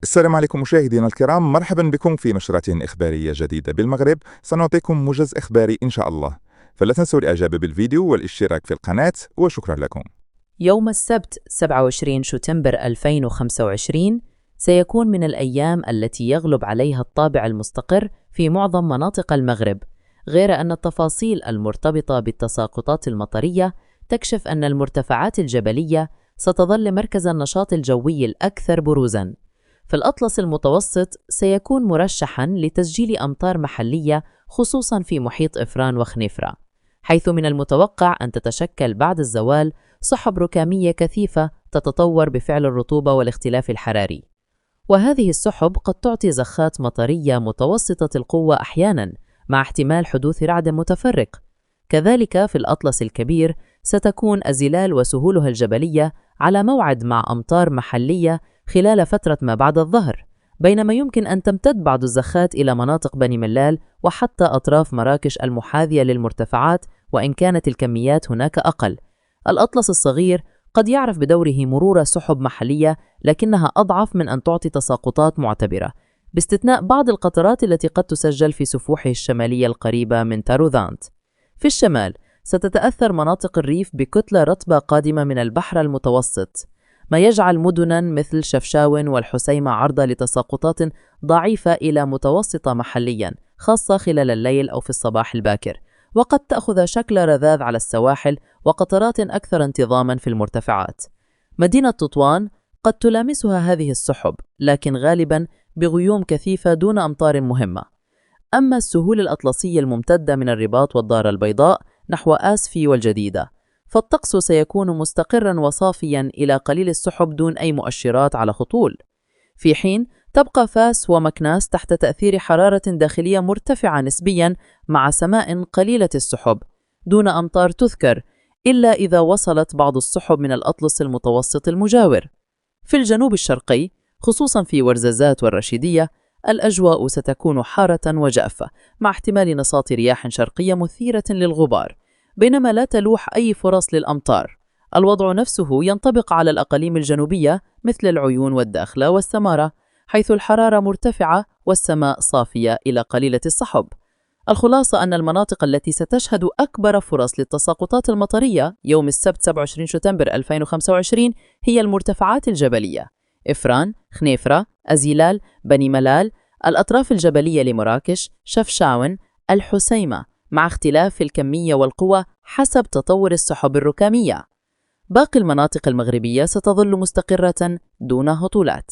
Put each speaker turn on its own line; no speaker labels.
السلام عليكم مشاهدينا الكرام، مرحبا بكم في نشرة إخبارية جديدة بالمغرب. سنعطيكم موجز إخباري إن شاء الله، فلا تنسوا الإعجاب بالفيديو والاشتراك في القناة، وشكرا لكم.
يوم السبت 27 شتنبر 2025 سيكون من الأيام التي يغلب عليها الطابع المستقر في معظم مناطق المغرب، غير أن التفاصيل المرتبطة بالتساقطات المطرية تكشف أن المرتفعات الجبلية ستظل مركز النشاط الجوي الأكثر بروزاً. في الأطلس المتوسط سيكون مرشحاً لتسجيل أمطار محلية خصوصاً في محيط إفران وخنيفرة، حيث من المتوقع أن تتشكل بعد الزوال سحب ركامية كثيفة تتطور بفعل الرطوبة والاختلاف الحراري، وهذه السحب قد تعطي زخات مطرية متوسطة القوة أحياناً مع احتمال حدوث رعد متفرق. كذلك في الأطلس الكبير ستكون الزلال وسهولها الجبلية على موعد مع أمطار محلية خلال فترة ما بعد الظهر، بينما يمكن أن تمتد بعض الزخات إلى مناطق بني ملال وحتى أطراف مراكش المحاذية للمرتفعات، وإن كانت الكميات هناك أقل. الأطلس الصغير قد يعرف بدوره مرور سحب محلية، لكنها أضعف من أن تعطي تساقطات معتبرة، باستثناء بعض القطرات التي قد تسجل في سفوحه الشمالية القريبة من تاروذانت. في الشمال ستتأثر مناطق الريف بكتلة رطبة قادمة من البحر المتوسط، ما يجعل مدناً مثل شفشاون والحسيمة عرضة لتساقطات ضعيفة إلى متوسطة محلياً، خاصة خلال الليل أو في الصباح الباكر، وقد تأخذ شكل رذاذ على السواحل وقطرات أكثر انتظاماً في المرتفعات. مدينة تطوان قد تلامسها هذه السحب، لكن غالباً بغيوم كثيفة دون أمطار مهمة. أما السهول الأطلسية الممتدة من الرباط والدار البيضاء نحو آسفي والجديدة، فالطقس سيكون مستقراً وصافياً إلى قليل السحب دون أي مؤشرات على هطول، في حين تبقى فاس ومكناس تحت تأثير حرارة داخلية مرتفعة نسبياً مع سماء قليلة السحب دون أمطار تذكر، إلا إذا وصلت بعض السحب من الأطلس المتوسط المجاور. في الجنوب الشرقي خصوصاً في ورزازات والرشيدية الأجواء ستكون حارة وجافة مع احتمال نشاط رياح شرقية مثيرة للغبار، بينما لا تلوح أي فرص للأمطار. الوضع نفسه ينطبق على الأقاليم الجنوبية مثل العيون والداخلة والسمارة، حيث الحرارة مرتفعة والسماء صافية إلى قليلة السحب. الخلاصة أن المناطق التي ستشهد أكبر فرص للتساقطات المطرية يوم السبت 27 شتنبر 2025 هي المرتفعات الجبلية: إفران، خنيفرة، أزيلال، بني ملال، الأطراف الجبلية لمراكش، شفشاون، الحسيمة، مع اختلاف الكمية والقوة حسب تطور السحب الركامية. باقي المناطق المغربية ستظل مستقرة دون هطولات.